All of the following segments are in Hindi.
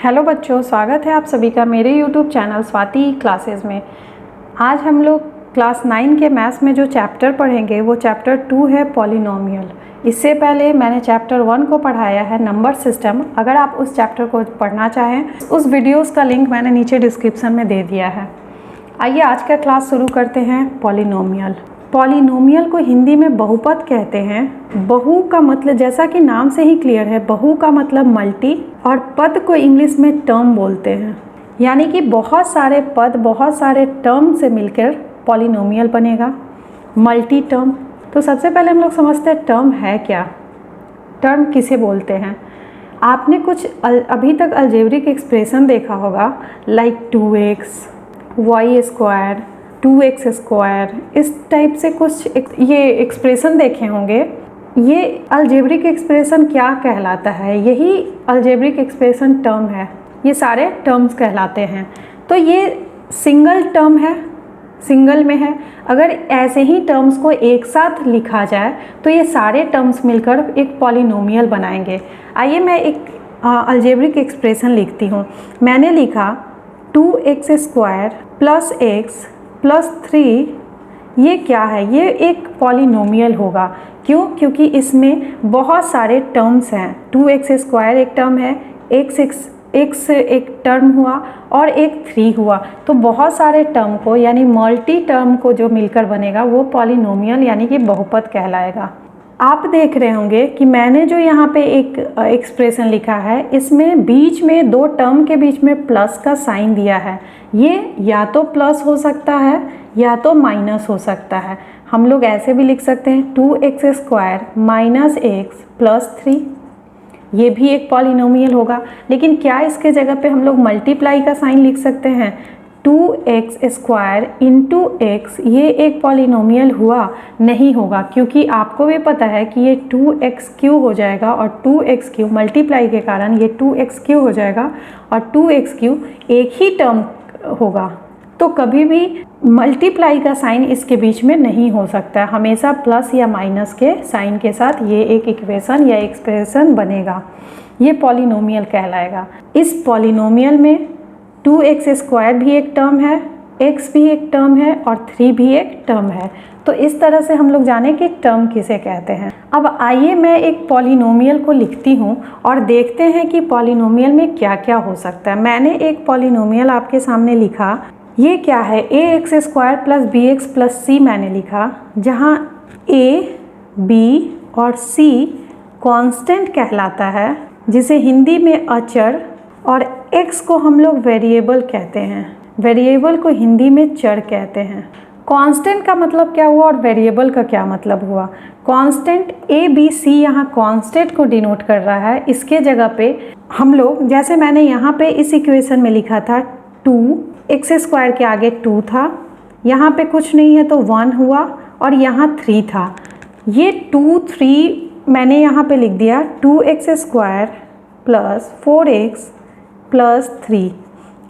हेलो बच्चों, स्वागत है आप सभी का मेरे यूट्यूब चैनल स्वाति क्लासेस में। आज हम लोग क्लास 9 के मैथ्स में जो चैप्टर पढ़ेंगे वो चैप्टर 2 है पॉलिनोमियल। इससे पहले मैंने चैप्टर 1 को पढ़ाया है नंबर सिस्टम। अगर आप उस चैप्टर को पढ़ना चाहें उस वीडियोस का लिंक मैंने नीचे डिस्क्रिप्शन में दे दिया है। आइए आज का क्लास शुरू करते हैं। पॉलिनोमियल को हिंदी में बहुपद कहते हैं। बहु का मतलब जैसा कि नाम से ही क्लियर है, बहु का मतलब मल्टी, और पद को इंग्लिश में टर्म बोलते हैं। यानी कि बहुत सारे पद, बहुत सारे टर्म से मिलकर पॉलिनोमियल बनेगा, मल्टी टर्म। तो सबसे पहले हम लोग समझते हैं टर्म है क्या, टर्म किसे बोलते हैं। आपने कुछ अभी तक अलजेब्रिक एक्सप्रेशन देखा होगा, like 2x, y square, 2x square, इस टाइप से कुछ ये एक्सप्रेशन देखे होंगे। ये अलजेब्रिक एक्सप्रेशन क्या कहलाता है? यही अलजेब्रिक एक्सप्रेशन टर्म है। ये सारे टर्म्स कहलाते हैं। तो ये सिंगल टर्म है, सिंगल में है। अगर ऐसे ही टर्म्स को एक साथ लिखा जाए तो ये सारे टर्म्स मिलकर एक पॉलिनोमियल बनाएंगे। आइए मैं एक अलजेब्रिक एक्सप्रेशन लिखती हूँ। मैंने लिखा 2x square plus x plus 3, ये क्या है? ये एक पॉलिनोमियल होगा। क्यों? क्योंकि इसमें बहुत सारे टर्म्स हैं। 2x स्क्वायर एक टर्म है, x एक टर्म हुआ और एक 3 हुआ। तो बहुत सारे टर्म को यानी मल्टी टर्म को जो मिलकर बनेगा वो पॉलिनोमियल यानी कि बहुपद कहलाएगा। आप देख रहे होंगे कि मैंने जो यहाँ पे एक एक्सप्रेशन लिखा है, इसमें बीच में दो टर्म के बीच में प्लस का साइन दिया है। ये या तो प्लस हो सकता है या तो माइनस हो सकता है। हम लोग ऐसे भी लिख सकते हैं 2x square minus x plus 3, ये भी एक पॉलिनोमियल होगा। लेकिन क्या इसके जगह पे हम लोग मल्टीप्लाई का साइन लिख सकते हैं? 2x स्क्वायर इंटू x, ये एक पॉलिनोमियल हुआ? नहीं होगा, क्योंकि आपको भी पता है कि ये 2x क्यू हो जाएगा और 2x क्यू मल्टीप्लाई के कारण ये 2x क्यू हो जाएगा और 2x क्यू एक ही टर्म होगा। तो कभी भी मल्टीप्लाई का साइन इसके बीच में नहीं हो सकता। हमेशा प्लस या माइनस के साइन के साथ ये एक इक्वेशन या एक्सप्रेशन बनेगा। ये पॉलिनोमियल कहलाएगा। इस पॉलिनोमियल में 2x स्क्वायर भी एक टर्म है, x भी एक टर्म है और 3 भी एक टर्म है। तो इस तरह से हम लोग जाने कि टर्म किसे कहते हैं। अब आइए मैं एक पॉलिनोमियल को लिखती हूँ और देखते हैं कि पॉलिनोमियल में क्या क्या हो सकता है। मैंने एक पॉलिनोमियल आपके सामने लिखा। ये क्या है? ax square plus bx plus c मैंने लिखा, जहाँ a, b और c कांस्टेंट कहलाता है, जिसे हिंदी में अचर, और x को हम लोग वेरिएबल कहते हैं। वेरिएबल को हिंदी में चर कहते हैं। कांस्टेंट का मतलब क्या हुआ और वेरिएबल का क्या मतलब हुआ? कांस्टेंट a b c यहाँ कांस्टेंट को डिनोट कर रहा है। इसके जगह पे हम लोग, जैसे मैंने यहाँ पे इस इक्वेशन में लिखा था 2x स्क्वायर के आगे 2 था, यहाँ पे कुछ नहीं है तो 1 हुआ और यहाँ 3 था। ये 2 3 मैंने यहाँ पे लिख दिया 2x square plus 4x plus 3,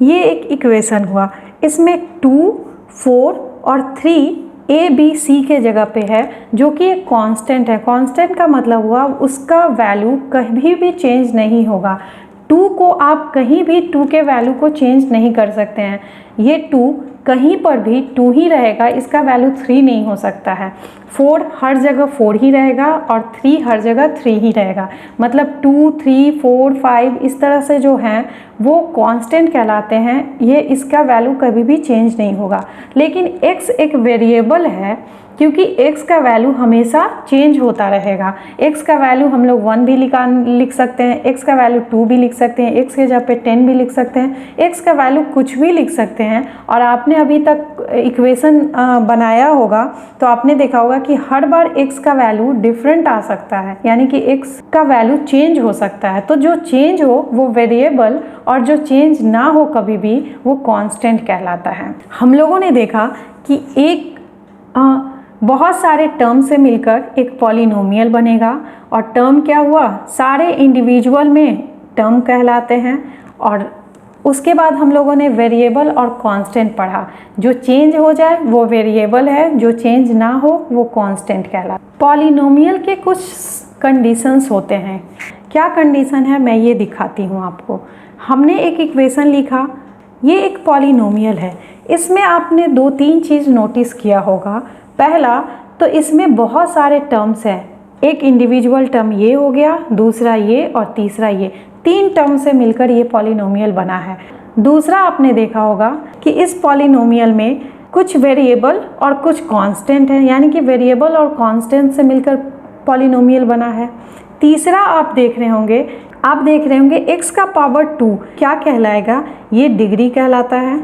ये एक इक्वेशन हुआ। इसमें 2, 4 और 3 a b c के जगह पे है, जो कि एक कांस्टेंट है। कांस्टेंट का मतलब हुआ उसका वैल्यू कभी भी चेंज नहीं होगा। 2 को आप कहीं भी 2 के वैल्यू को चेंज नहीं कर सकते हैं। ये 2 कहीं पर भी 2 ही रहेगा, इसका वैल्यू 3 नहीं हो सकता है। 4 हर जगह 4 ही रहेगा और 3 हर जगह 3 ही रहेगा। मतलब 2, 3, 4, 5 इस तरह से जो हैं वो कांस्टेंट कहलाते हैं। ये इसका वैल्यू कभी भी चेंज नहीं होगा। लेकिन x एक वेरिएबल है, क्योंकि x का वैल्यू हमेशा चेंज होता रहेगा। x का वैल्यू हम लोग 1 भी लिख सकते हैं, x का वैल्यू 2 भी लिख सकते हैं, x के जगह पे 10 भी लिख सकते हैं, x का वैल्यू कुछ भी लिख सकते हैं। और आपने अभी तक इक्वेशन बनाया होगा तो आपने देखा होगा कि हर बार x का वैल्यू डिफरेंट आ सकता है, यानी कि x का वैल्यू चेंज हो सकता है। तो जो चेंज हो वो वेरिएबल और जो चेंज ना हो कभी भी वो कांस्टेंट कहलाता है। हम लोगों ने देखा कि एक बहुत सारे टर्म से मिलकर एक पॉलिनोमियल बनेगा। और टर्म क्या हुआ? सारे इंडिविजुअल में टर्म कहलाते हैं। और उसके बाद हम लोगों ने वेरिएबल और कांस्टेंट पढ़ा। जो चेंज हो जाए वो वेरिएबल है, जो चेंज ना हो वो कांस्टेंट कहलाता है। पॉलिनोमियल के कुछ कंडीशंस होते हैं क्या कंडीशन है मैं ये दिखाती हूँ आपको। हमने एक इक्वेशन लिखा, ये एक पॉलिनोमियल है। इसमें आपने 2-3 चीज़ नोटिस किया होगा। पहला तो इसमें बहुत सारे टर्म्स हैं, एक इंडिविजुअल टर्म ये हो गया, दूसरा ये और तीसरा ये, 3 टर्म से मिलकर ये पॉलिनोमियल बना है। दूसरा आपने देखा होगा कि इस पॉलिनोमियल में कुछ वेरिएबल और कुछ कांस्टेंट है, यानी कि वेरिएबल और कांस्टेंट से मिलकर पॉलिनोमियल बना है। तीसरा आप देख रहे होंगे x का पावर 2 क्या कहलाएगा, ये डिग्री कहलाता है।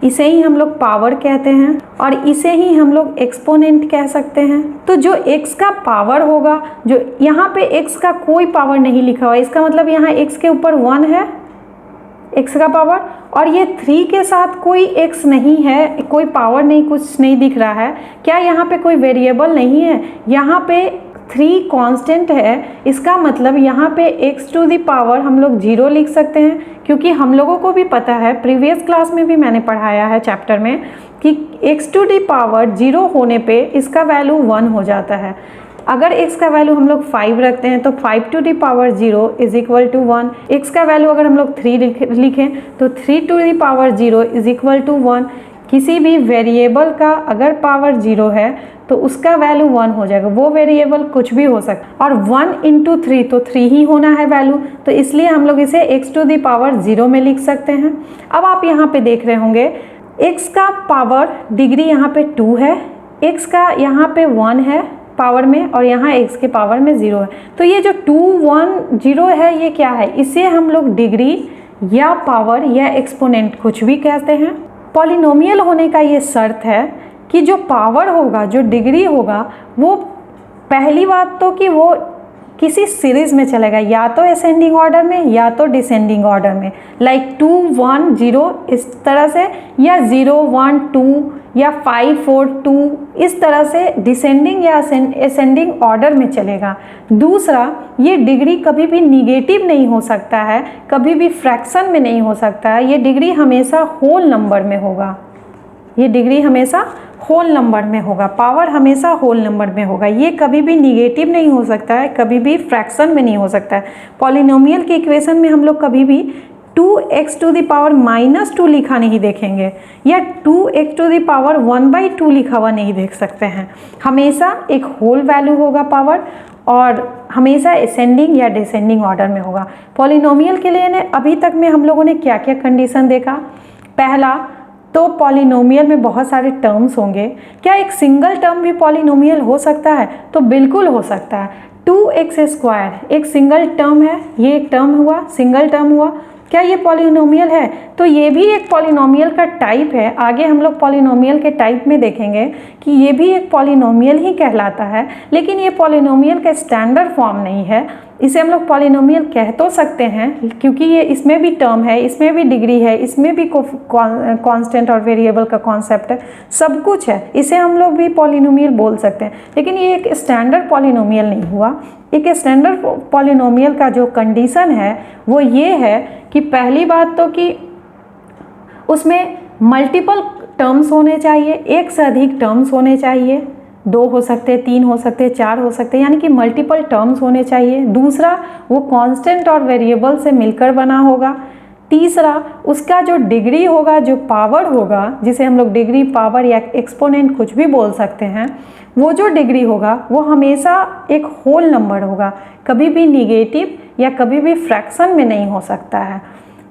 इसे ही हम लोग पावर कहते हैं और इसे ही हम लोग एक्सपोनेंट कह सकते हैं। तो जो x का पावर होगा, जो यहाँ पे x का कोई पावर नहीं लिखा हुआ, इसका मतलब यहाँ x के ऊपर 1 है x का पावर, और ये 3 के साथ कोई x नहीं है, कोई पावर नहीं, कुछ नहीं दिख रहा है। क्या यहाँ पे कोई वेरिएबल नहीं है, यहाँ पे 3 कांस्टेंट है। इसका मतलब यहाँ पे x टू दी पावर हम लोग 0 लिख सकते हैं, क्योंकि हम लोगों को भी पता है, प्रीवियस क्लास में भी मैंने पढ़ाया है चैप्टर में, कि x टू दी पावर 0 होने पे इसका वैल्यू 1 हो जाता है। अगर x का वैल्यू हम लोग 5 रखते हैं तो 5 to the power 0 is equal to 1। x का वैल्यू अगर हम लोग 3 लिखें तो 3 to the power 0 is equal to 1। किसी भी वेरिएबल का अगर पावर 0 है तो उसका वैल्यू 1 हो जाएगा, वो वेरिएबल कुछ भी हो सकता है। और 1 इंटू 3 तो 3 ही होना है वैल्यू, तो इसलिए हम लोग इसे x टू दी पावर 0 में लिख सकते हैं। अब आप यहाँ पे देख रहे होंगे x का पावर डिग्री यहाँ पे 2 है, x का यहाँ पे 1 है पावर में, और यहाँ x के पावर में 0 है। तो ये जो 2, 1, 0 है, ये क्या है, इसे हम लोग डिग्री या पावर या एक्सपोनेंट कुछ भी कहते हैं। पॉलिनोमियल होने का ये शर्त है कि जो पावर होगा, जो डिग्री होगा, वो पहली बात तो कि वो किसी सीरीज में चलेगा, या तो असेंडिंग ऑर्डर में या तो डिसेंडिंग ऑर्डर में, लाइक 2, 1, 0 इस तरह से, या 0, 1, 2 या 5, 4, 2 इस तरह से डिसेंडिंग या असेंडिंग ऑर्डर में चलेगा। दूसरा, ये डिग्री कभी भी निगेटिव नहीं हो सकता है, कभी भी फ्रैक्शन में नहीं हो सकता है, ये डिग्री हमेशा होल नंबर में होगा, ये डिग्री हमेशा होल नंबर में होगा, पावर हमेशा होल नंबर में होगा। ये कभी भी निगेटिव नहीं हो सकता है, कभी भी फ्रैक्शन में नहीं हो सकता है। पॉलिनोमियल के इक्वेशन में हम लोग कभी भी 2x टू दी पावर -2 लिखा नहीं देखेंगे, या 2x टू दी पावर 1/2 लिखा हुआ नहीं देख सकते हैं। हमेशा एक होल वैल्यू होगा पावर, और हमेशा असेंडिंग या डिसेंडिंग ऑर्डर में होगा। पॉलिनोमियल के लिए अभी तक में हम लोगों ने क्या क्या कंडीशन देखा। पहला तो पॉलिनोमियल में बहुत सारे टर्म्स होंगे। क्या एक सिंगल टर्म भी पॉलिनोमियल हो सकता है? तो बिल्कुल हो सकता है। 2x² एक सिंगल टर्म है, ये एक टर्म हुआ, सिंगल टर्म हुआ। क्या ये पॉलिनोमियल है? तो ये भी एक पॉलिनोमियल का टाइप है। आगे हम लोग पॉलिनोमियल के टाइप में देखेंगे कि ये भी एक पॉलिनोमियल ही कहलाता है, लेकिन ये पॉलिनोमियल का स्टैंडर्ड फॉर्म नहीं है। इसे हम लोग पॉलिनोमियल कह तो सकते हैं, क्योंकि ये इसमें भी टर्म है, इसमें भी डिग्री है, इसमें भी कांस्टेंट और वेरिएबल का कॉन्सेप्ट है, सब कुछ है। इसे हम लोग भी पॉलिनोमियल बोल सकते हैं, लेकिन ये एक स्टैंडर्ड पॉलिनोमियल नहीं हुआ। एक स्टैंडर्ड पॉलिनोमियल का जो कंडीशन है वो ये है कि पहली बात तो कि उसमें मल्टीपल टर्म्स होने चाहिए, एक से अधिक टर्म्स होने चाहिए, 2 हो सकते, 3 हो सकते, 4 हो सकते, यानी कि मल्टीपल टर्म्स होने चाहिए। दूसरा, वो कांस्टेंट और वेरिएबल से मिलकर बना होगा। तीसरा, उसका जो डिग्री होगा, जो पावर होगा, जिसे हम लोग डिग्री, पावर या एक्सपोनेंट कुछ भी बोल सकते हैं, वो जो डिग्री होगा वो हमेशा एक होल नंबर होगा, कभी भी निगेटिव या कभी भी फ्रैक्शन में नहीं हो सकता है।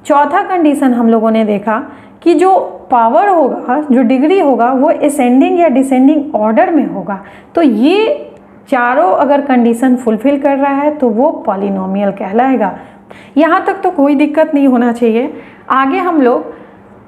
चौथा कंडीशन हम लोगों ने देखा कि जो पावर होगा, जो डिग्री होगा, वो असेंडिंग या डिसेंडिंग ऑर्डर में होगा। तो ये चारों अगर कंडीशन फुलफिल कर रहा है तो वो पॉलिनोमियल कहलाएगा। यहाँ तक तो कोई दिक्कत नहीं होना चाहिए। आगे हम लोग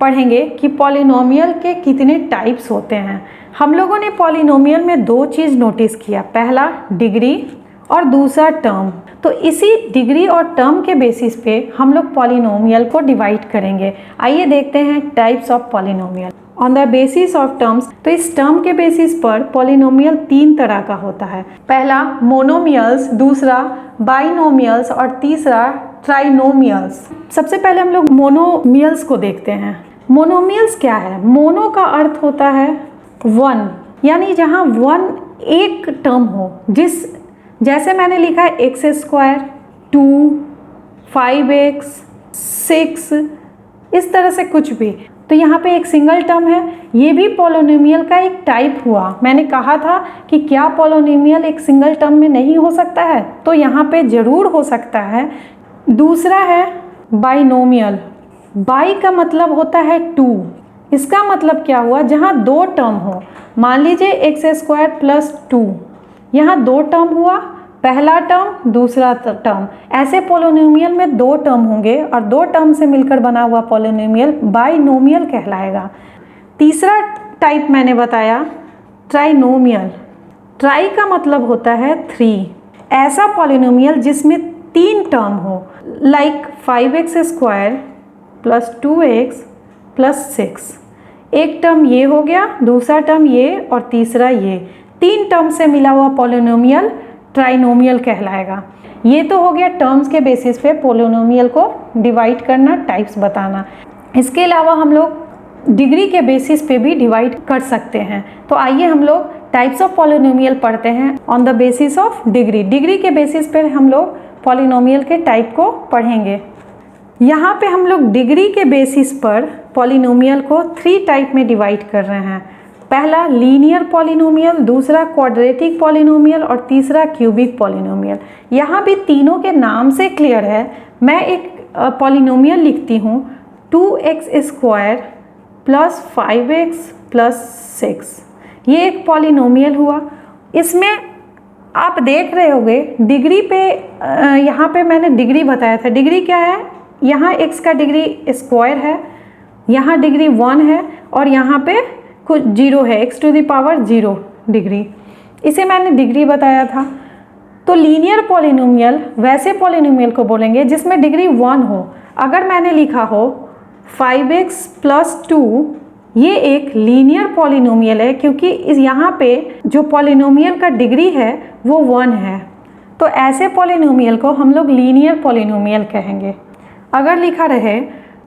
पढ़ेंगे कि पॉलिनोमियल के कितने टाइप्स होते हैं। हम लोगों ने पॉलिनोमियल में 2 चीज़ नोटिस किया, पहला डिग्री और दूसरा टर्म। तो इसी डिग्री और टर्म के बेसिस पे हम लोग पॉलिनोमियल को डिवाइड करेंगे। आइए देखते हैं types of polynomial on the basis of terms. तो इस टर्म के बेसिस पर पॉलिनोमियल 3 तरह का होता है। पहला मोनोमियल्स, दूसरा बाइनोमियल्स और तीसरा ट्राइनोमियल्स। सबसे पहले हम लोग मोनोमियल्स को देखते हैं। मोनोमियल्स क्या है? मोनो का अर्थ होता है 1, यानी जहाँ 1 एक टर्म हो, जैसे मैंने लिखा है x², 2, 5x, 6, इस तरह से कुछ भी। तो यहाँ पे एक सिंगल टर्म है, ये भी पॉलिनोमियल का एक टाइप हुआ। मैंने कहा था कि क्या पॉलिनोमियल एक सिंगल टर्म में नहीं हो सकता है, तो यहाँ पे ज़रूर हो सकता है। दूसरा है बाइनोमियल। बाई का मतलब होता है 2। इसका मतलब क्या हुआ, जहाँ दो टर्म हो, मान लीजिए x² प्लस 2, यहाँ दो टर्म हुआ, पहला टर्म दूसरा टर्म। ऐसे पॉलिनोमियल में दो टर्म होंगे और दो टर्म से मिलकर बना हुआ पॉलिनोमियल बाइनोमियल कहलाएगा। तीसरा टाइप मैंने बताया ट्राइनोमियल। ट्राई का मतलब होता है 3। ऐसा पॉलिनोमियल जिसमें 3 टर्म हो, like 5x² plus 2x plus 6। एक टर्म ये हो गया, दूसरा टर्म ये और तीसरा ये, 3 टर्म से मिला हुआ पॉलिनोमियल ट्राइनोमियल कहलाएगा। ये तो हो गया टर्म्स के बेसिस पे पॉलिनोमियल को डिवाइड करना, टाइप्स बताना। इसके अलावा हम लोग डिग्री के बेसिस पे भी डिवाइड कर सकते हैं। तो आइए हम लोग टाइप्स ऑफ पॉलिनोमियल पढ़ते हैं on the basis of degree. Degree के बेसिस पे हम लोग पॉलिनोमियल के टाइप को पढ़ेंगे। यहाँ पे हम लोग डिग्री के बेसिस पर पॉलिनोमियल को 3 टाइप में डिवाइड कर रहे हैं। पहला लीनियर पॉलिनोमियल, दूसरा क्वाड्रेटिक पॉलिनोमियल और तीसरा क्यूबिक पॉलिनोमियल। यहाँ भी तीनों के नाम से क्लियर है। मैं एक पॉलिनोमियल लिखती हूँ 2x² प्लस 5x प्लस 6। ये एक पॉलिनोमियल हुआ। इसमें आप देख रहे होंगे डिग्री पे, यहाँ पे मैंने डिग्री बताया था। डिग्री क्या है, यहाँ x का डिग्री स्क्वायर है, यहाँ डिग्री 1 है और यहाँ पे कुछ 0 है, x⁻0 डिग्री। इसे मैंने डिग्री बताया था। तो लीनियर पॉलिनोमियल वैसे पॉलिनोमियल को बोलेंगे जिसमें डिग्री 1 हो। अगर मैंने लिखा हो 5x प्लस 2, ये एक लीनियर पॉलिनोमियल है क्योंकि इस यहाँ पे जो पॉलिनोमियल का डिग्री है वो 1 है। तो ऐसे पॉलिनोमियल को हम लोग लीनियर पॉलिनोमियल कहेंगे। अगर लिखा रहे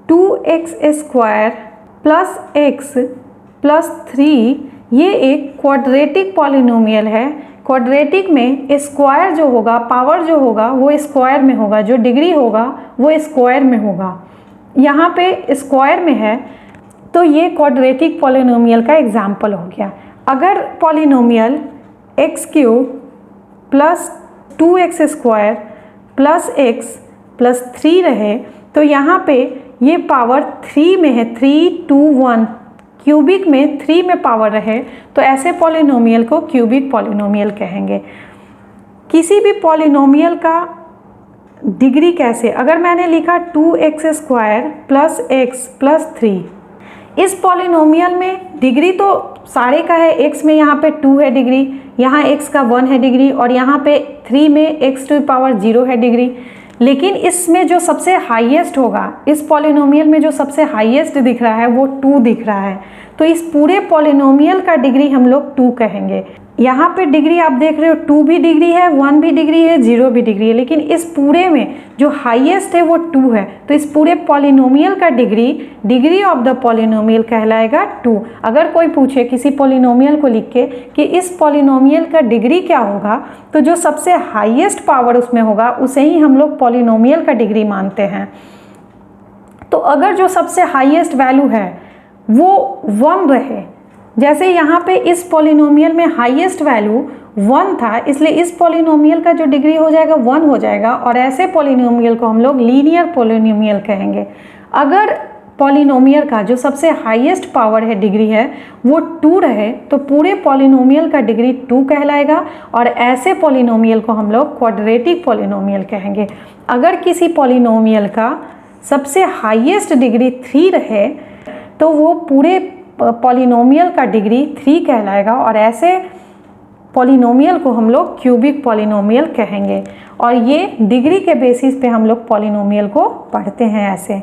2x² प्लस x प्लस 3, ये एक क्वाड्रेटिक पॉलिनोमियल है। क्वाड्रेटिक में स्क्वायर जो होगा, पावर जो होगा वो स्क्वायर में होगा, जो डिग्री होगा वो स्क्वायर में होगा। यहाँ पे स्क्वायर में है तो ये क्वाड्रेटिक पॉलिनोमियल का एग्जाम्पल हो गया। अगर polynomial x³ plus 2x² plus x plus 3 रहे तो यहाँ पे ये पावर 3 में है, 3, 2, 1। क्यूबिक में 3 में पावर रहे तो ऐसे पॉलिनोमियल को क्यूबिक पॉलिनोमियल कहेंगे। किसी भी पॉलिनोमियल का डिग्री कैसे, अगर मैंने लिखा 2x² प्लस x प्लस 3, इस पॉलिनोमियल में डिग्री तो सारे का है। x में यहाँ पे 2 है डिग्री, यहाँ x का 1 है डिग्री और यहाँ पे 3 में x⁻0 है डिग्री। लेकिन इसमें जो सबसे हाईएस्ट होगा, इस पॉलिनोमियल में जो सबसे हाईएस्ट दिख रहा है वो 2 दिख रहा है। तो इस पूरे पॉलिनोमियल का डिग्री हम लोग 2 कहेंगे। यहाँ पे डिग्री आप देख रहे हो 2 भी डिग्री है, 1 भी डिग्री है, 0 भी डिग्री है, लेकिन इस पूरे में जो हाईएस्ट है वो 2 है। तो इस पूरे पॉलिनोमियल का डिग्री ऑफ द पॉलिनोमियल कहलाएगा 2। अगर कोई पूछे किसी पॉलिनोमियल को लिख के कि इस पॉलिनोमियल का डिग्री क्या होगा, तो जो सबसे हाईएस्ट पावर उसमें होगा उसे ही हम लोग पॉलिनोमियल का डिग्री मानते हैं। तो अगर जो सबसे हाईएस्ट वैल्यू है वो 1 रहे, जैसे यहाँ पे इस पॉलिनोमियल में हाईएस्ट वैल्यू 1 था, इसलिए इस पॉलिनोमियल का जो डिग्री हो जाएगा 1 हो जाएगा और ऐसे पॉलिनोमियल को हम लोग लीनियर पॉलिनोमियल कहेंगे। अगर पॉलिनोमियल का जो सबसे हाईएस्ट पावर है, डिग्री है, वो 2 रहे तो पूरे पॉलिनोमियल का डिग्री 2 कहलाएगा और ऐसे पॉलिनोमियल को हम लोग क्वाड्रेटिक पॉलिनोमियल कहेंगे। अगर किसी पॉलिनोमियल का सबसे हाईएस्ट डिग्री 3 रहे तो वो पूरे पॉलिनोमियल का डिग्री 3 कहलाएगा और ऐसे पॉलिनोमियल को हम लोग क्यूबिक पॉलिनोमियल कहेंगे। और ये डिग्री के बेसिस पे हम लोग पॉलिनोमियल को पढ़ते हैं ऐसे।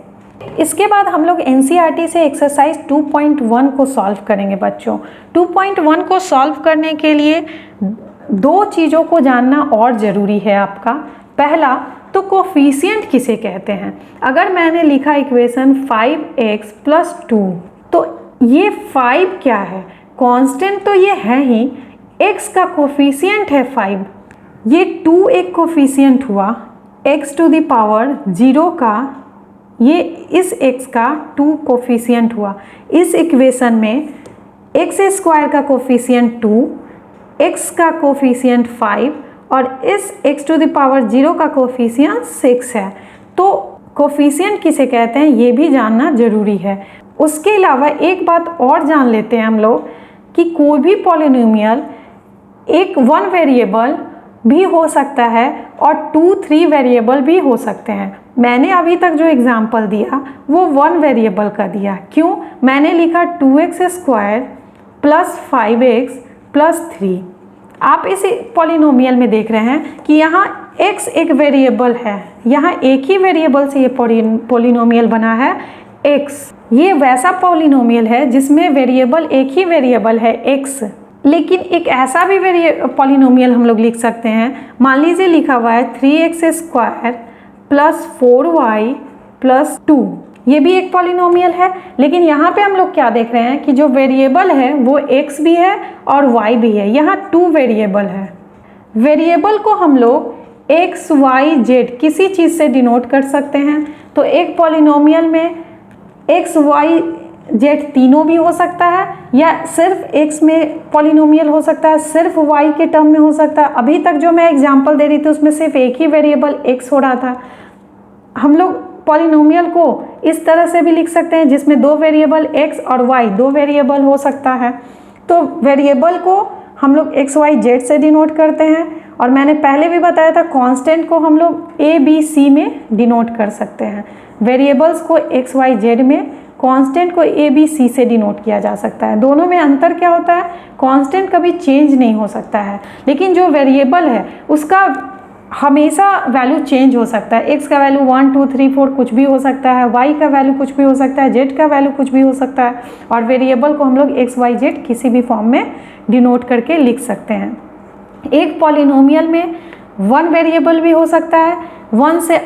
इसके बाद हम लोग एनसीईआरटी से एक्सरसाइज 2.1 को सॉल्व करेंगे बच्चों। 2.1 को सॉल्व करने के लिए 2 चीज़ों को जानना और ज़रूरी है आपका। पहला तो कोफिशिएंट किसे कहते हैं। अगर मैंने लिखा इक्वेशन 5x प्लस 2, तो ये 5 क्या है, कांस्टेंट तो ये है ही, x का कोफिशिएंट है 5, ये 2 एक कोफिशिएंट हुआ, x टू द पावर 0 का ये इस x का 2 कोफिशिएंट हुआ। इस इक्वेशन में x स्क्वायर का कोफिशिएंट 2, x का कोफिशिएंट 5 और इस x टू द पावर 0 का कोफिशिएंट 6 है। तो कोफिशिएंट किसे कहते हैं ये भी जानना ज़रूरी है। उसके अलावा एक बात और जान लेते हैं हम लोग कि कोई भी पॉलिनोमियल एक 1 वेरिएबल भी हो सकता है और 2-3 वेरिएबल भी हो सकते हैं। मैंने अभी तक जो एग्जाम्पल दिया वो 1 वेरिएबल का दिया। क्यों? मैंने लिखा 2x square plus 5x plus 3। आप इस पॉलिनोमियल में देख रहे हैं कि यहाँ x एक वेरिएबल है, यहाँ एक ही वेरिएबल से ये पॉलिनोमियल बना है x। ये वैसा पॉलिनोमियल है जिसमें वेरिएबल एक ही वेरिएबल है x। लेकिन एक ऐसा भी पॉलिनोमियल हम लोग लिख सकते हैं, मान लीजिए लिखा हुआ है 3x square plus 4y plus 2। ये भी एक पॉलिनोमियल है, लेकिन यहाँ पे हम लोग क्या देख रहे हैं कि जो वेरिएबल है वो x भी है और y भी है। यहाँ 2 वेरिएबल है। वेरिएबल को हम लोग x, y, z किसी चीज़ से डिनोट कर सकते हैं। तो एक पॉलिनोमियल में x, y, z तीनों भी हो सकता है, या सिर्फ x में पॉलिनोमियल हो सकता है, सिर्फ y के टर्म में हो सकता है। अभी तक जो मैं एग्जांपल दे रही थी उसमें सिर्फ एक ही वेरिएबल x हो रहा था। हम लोग पॉलिनोमियल को इस तरह से भी लिख सकते हैं जिसमें 2 वेरिएबल x और y 2 वेरिएबल हो सकता है। तो वेरिएबल को हम लोग x, y, z से डिनोट करते हैं। और मैंने पहले भी बताया था कांस्टेंट को हम लोग a, b, c में डिनोट कर सकते हैं। वेरिएबल्स को x, y, z में, कांस्टेंट को a, b, c से डिनोट किया जा सकता है। दोनों में अंतर क्या होता है? कांस्टेंट कभी चेंज नहीं हो सकता है, लेकिन जो वेरिएबल है उसका हमेशा वैल्यू चेंज हो सकता है। x का वैल्यू 1, 2, 3, 4 कुछ भी हो सकता है, y का वैल्यू कुछ भी हो सकता है, z का वैल्यू कुछ भी हो सकता है। और वेरिएबल को हम लोग x, y, z किसी भी फॉर्म में डिनोट करके लिख सकते हैं। एक पॉलिनोमियल में 1 वेरिएबल भी हो सकता है, 1 से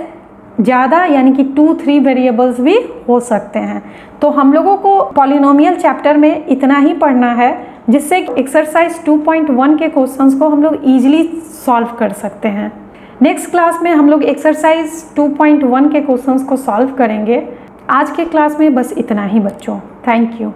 ज़्यादा यानी कि 2-3 वेरिएबल्स भी हो सकते हैं। तो हम लोगों को पॉलिनोमियल चैप्टर में इतना ही पढ़ना है, जिससे एक्सरसाइज 2.1 के क्वेश्चंस को हम लोग ईजिली सॉल्व कर सकते हैं। नेक्स्ट क्लास में हम लोग एक्सरसाइज 2.1 के क्वेश्चंस को सॉल्व करेंगे। आज के क्लास में बस इतना ही बच्चों। Thank you.